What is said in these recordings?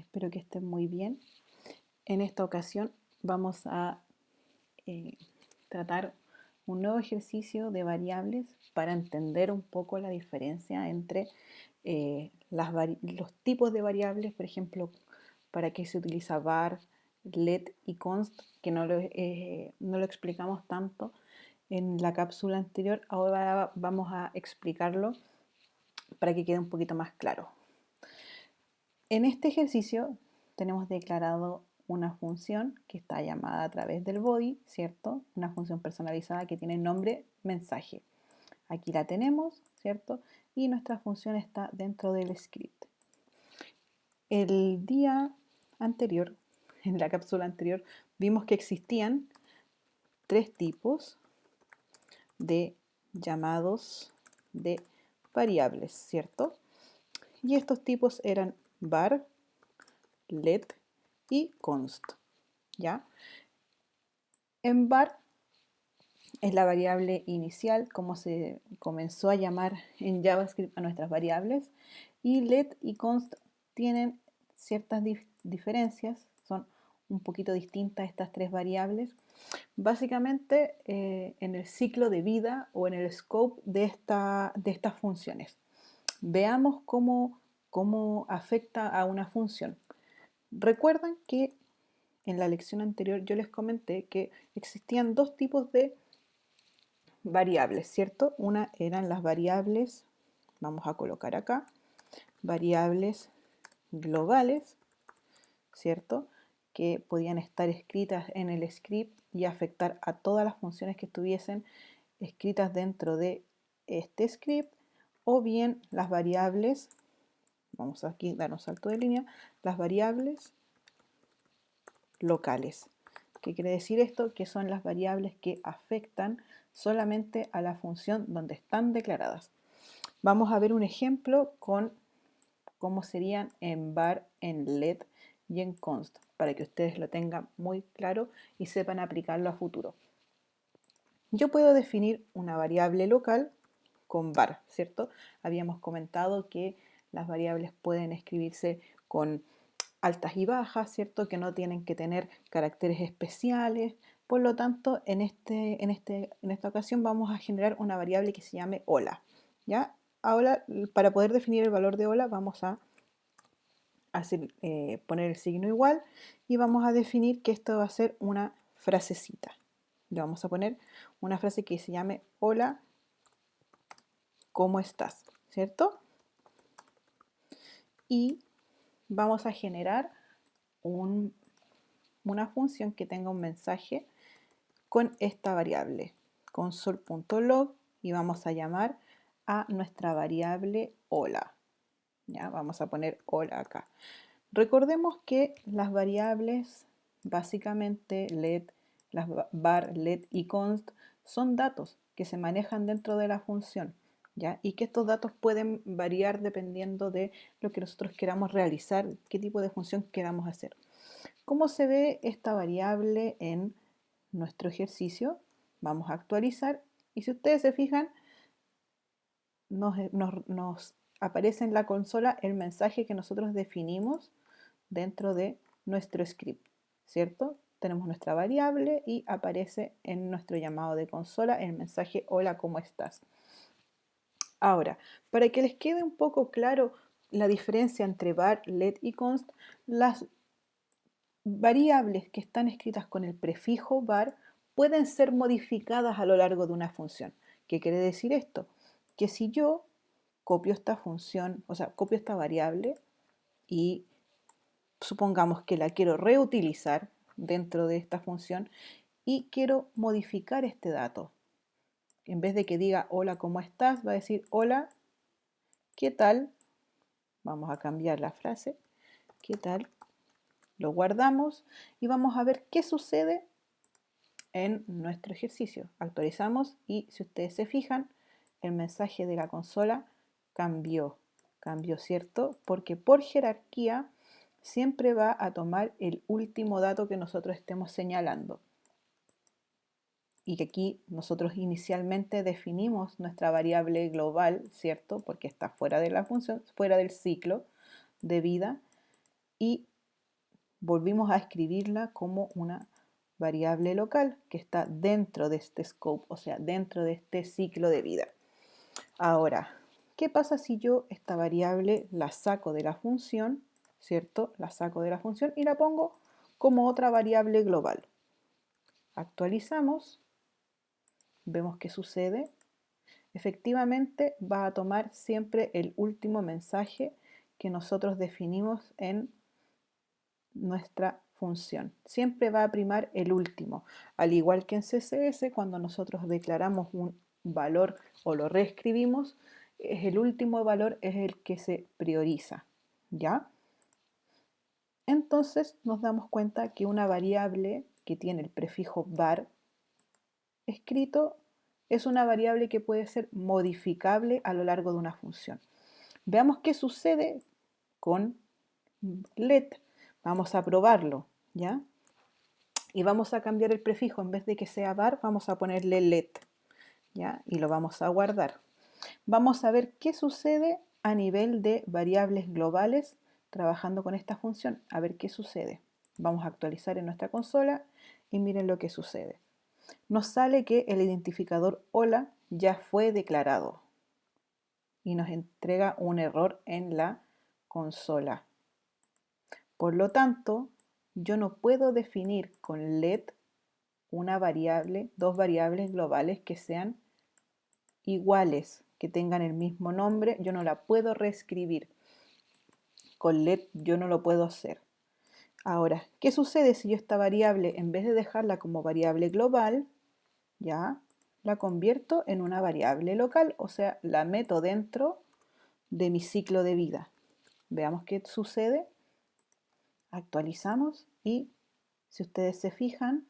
Espero que estén muy bien. En esta ocasión vamos a tratar un nuevo ejercicio de variables para entender un poco la diferencia entre los tipos de variables, por ejemplo, para qué se utiliza var, let y const, que no lo explicamos tanto en la cápsula anterior. Ahora vamos a explicarlo para que quede un poquito más claro. En este ejercicio tenemos declarado una función que está llamada a través del body, ¿cierto? Una función personalizada que tiene nombre mensaje. Aquí la tenemos, ¿cierto? Y nuestra función está dentro del script. El día anterior, en la cápsula anterior, vimos que existían tres tipos de llamados de variables, ¿cierto? Y estos tipos eran var, let y const, ¿ya? En var es la variable inicial, como se comenzó a llamar en JavaScript a nuestras variables, y let y const tienen ciertas diferencias, son un poquito distintas estas tres variables, básicamente en el ciclo de vida o en el scope de estas funciones. Veamos cómo afecta a una función. Recuerdan que en la lección anterior yo les comenté que existían dos tipos de variables, ¿cierto? Una eran las variables, vamos a colocar acá, variables globales, ¿cierto? Que podían estar escritas en el script y afectar a todas las funciones que estuviesen escritas dentro de este script, o bien las variables, vamos aquí a dar un salto de línea, las variables locales. ¿Qué quiere decir esto? Que son las variables que afectan solamente a la función donde están declaradas. Vamos a ver un ejemplo con cómo serían en var, en let y en const, para que ustedes lo tengan muy claro y sepan aplicarlo a futuro. Yo puedo definir una variable local con var, ¿cierto? Habíamos comentado que las variables pueden escribirse con altas y bajas, ¿cierto? Que no tienen que tener caracteres especiales. Por lo tanto, en esta ocasión vamos a generar una variable que se llame hola, ¿ya? Ahora, para poder definir el valor de hola, vamos a poner el signo igual y vamos a definir que esto va a ser una frasecita. Le vamos a poner una frase que se llame hola, ¿cómo estás? ¿Cierto? Y vamos a generar una función que tenga un mensaje con esta variable, console.log, y vamos a llamar a nuestra variable hola. ¿Ya? Vamos a poner hola acá. Recordemos que las variables, básicamente let, las var, let y const, son datos que se manejan dentro de la función, ¿ya? Y que estos datos pueden variar dependiendo de lo que nosotros queramos realizar, qué tipo de función queramos hacer. ¿Cómo se ve esta variable en nuestro ejercicio? Vamos a actualizar y si ustedes se fijan, nos aparece en la consola el mensaje que nosotros definimos dentro de nuestro script, ¿cierto? Tenemos nuestra variable y aparece en nuestro llamado de consola el mensaje hola, ¿cómo estás? Ahora, para que les quede un poco claro la diferencia entre var, let y const, las variables que están escritas con el prefijo var pueden ser modificadas a lo largo de una función. ¿Qué quiere decir esto? Que si yo copio esta función, o sea, copio esta variable y supongamos que la quiero reutilizar dentro de esta función y quiero modificar este dato. En vez de que diga hola, ¿cómo estás? Va a decir hola, ¿qué tal? Vamos a cambiar la frase, ¿qué tal? Lo guardamos y vamos a ver qué sucede en nuestro ejercicio. Actualizamos y si ustedes se fijan, el mensaje de la consola cambió, ¿cierto? Porque por jerarquía siempre va a tomar el último dato que nosotros estemos señalando. Y que aquí nosotros inicialmente definimos nuestra variable global, ¿cierto? Porque está fuera de la función, fuera del ciclo de vida. Y volvimos a escribirla como una variable local que está dentro de este scope, o sea, dentro de este ciclo de vida. Ahora, ¿qué pasa si yo esta variable la saco de la función, ¿cierto? La saco de la función y la pongo como otra variable global. Actualizamos, vemos qué sucede. Efectivamente va a tomar siempre el último mensaje que nosotros definimos en nuestra función. Siempre va a primar el último. Al igual que en CSS, cuando nosotros declaramos un valor o lo reescribimos, el último valor es el que se prioriza. ¿Ya? Entonces nos damos cuenta que una variable que tiene el prefijo var escrito es una variable que puede ser modificable a lo largo de una función. Veamos qué sucede con let. Vamos a probarlo, ¿ya? Y vamos a cambiar el prefijo. En vez de que sea var, vamos a ponerle let, ¿ya? Y lo vamos a guardar. Vamos a ver qué sucede a nivel de variables globales trabajando con esta función. A ver qué sucede. Vamos a actualizar en nuestra consola y miren lo que sucede. Nos sale que el identificador hola ya fue declarado y nos entrega un error en la consola. Por lo tanto, yo no puedo definir con let una variable, dos variables globales que sean iguales, que tengan el mismo nombre. Yo no la puedo reescribir. Con let yo no lo puedo hacer. Ahora, ¿qué sucede si yo esta variable, en vez de dejarla como variable global, ya la convierto en una variable local? O sea, la meto dentro de mi ciclo de vida. Veamos qué sucede. Actualizamos y si ustedes se fijan,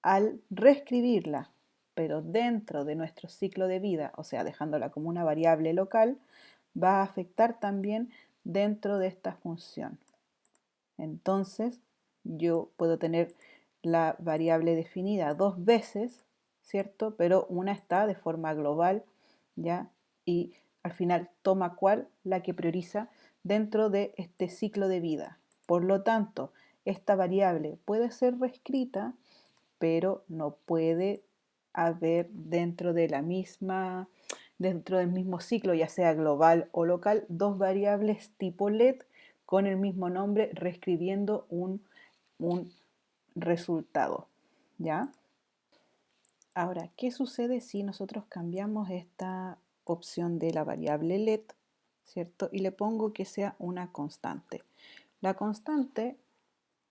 al reescribirla, pero dentro de nuestro ciclo de vida, o sea, dejándola como una variable local, va a afectar también dentro de esta función. Entonces, yo puedo tener la variable definida dos veces, ¿cierto? Pero una está de forma global, ¿ya? Y al final toma cuál la que prioriza dentro de este ciclo de vida. Por lo tanto, esta variable puede ser reescrita, pero no puede haber dentro de la misma, dentro del mismo ciclo, ya sea global o local, dos variables tipo let con el mismo nombre reescribiendo un resultado. ¿Ya? Ahora, ¿qué sucede si nosotros cambiamos esta opción de la variable let, ¿cierto? Y le pongo que sea una constante. La constante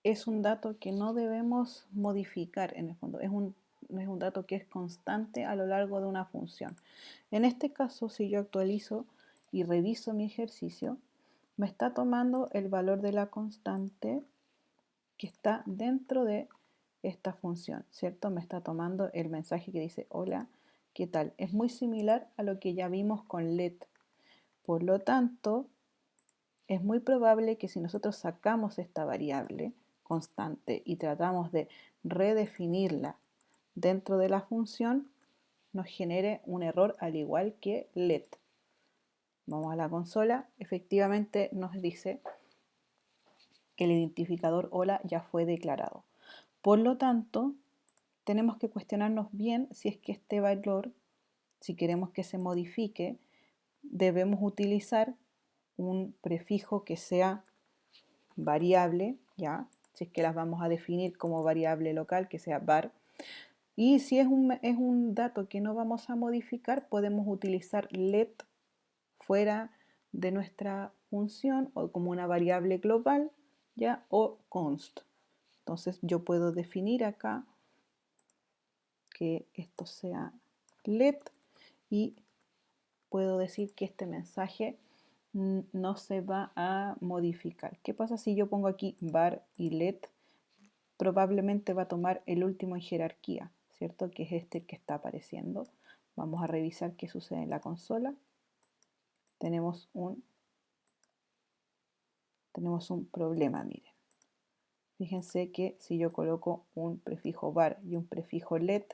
es un dato que no debemos modificar en el fondo, es un dato que es constante a lo largo de una función. En este caso, si yo actualizo y reviso mi ejercicio, me está tomando el valor de la constante que está dentro de esta función, ¿cierto? Me está tomando el mensaje que dice, hola, ¿qué tal? Es muy similar a lo que ya vimos con let. Por lo tanto, es muy probable que si nosotros sacamos esta variable constante y tratamos de redefinirla dentro de la función, nos genere un error al igual que let. Vamos a la consola, efectivamente nos dice que el identificador hola ya fue declarado. Por lo tanto, tenemos que cuestionarnos bien si es que este valor, si queremos que se modifique, debemos utilizar un prefijo que sea variable, ¿ya? Si es que las vamos a definir como variable local, que sea var. Y si es un dato que no vamos a modificar, podemos utilizar let fuera de nuestra función o como una variable global, ¿ya? O const. Entonces yo puedo definir acá que esto sea let y puedo decir que este mensaje no se va a modificar. ¿Qué pasa si yo pongo aquí var y let? Probablemente va a tomar el último en jerarquía, ¿cierto? Que es este que está apareciendo. Vamos a revisar qué sucede en la consola. Tenemos un problema, miren. Fíjense que si yo coloco un prefijo var y un prefijo let,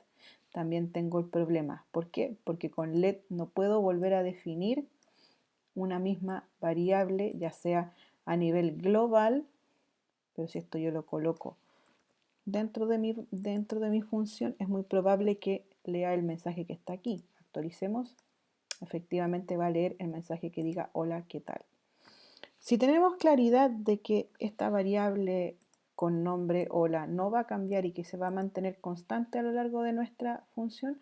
también tengo el problema. ¿Por qué? Porque con let no puedo volver a definir una misma variable, ya sea a nivel global pero si esto yo lo coloco dentro de mi función, es muy probable que lea el mensaje que está aquí. Actualicemos. Efectivamente va a leer el mensaje que diga hola, ¿qué tal? Si tenemos claridad de que esta variable con nombre hola no va a cambiar y que se va a mantener constante a lo largo de nuestra función,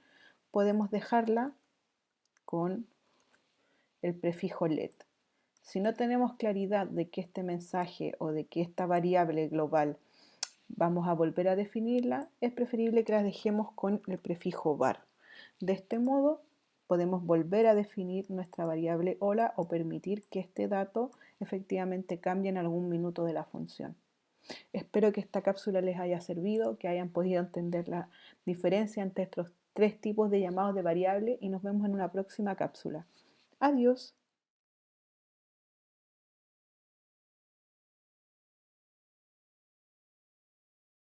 podemos dejarla con el prefijo let. Si no tenemos claridad de que este mensaje o de que esta variable global vamos a volver a definirla, es preferible que la dejemos con el prefijo var. De este modo podemos volver a definir nuestra variable hola o permitir que este dato efectivamente cambie en algún minuto de la función. Espero que esta cápsula les haya servido, que hayan podido entender la diferencia entre estos tres tipos de llamados de variable y nos vemos en una próxima cápsula. Adiós.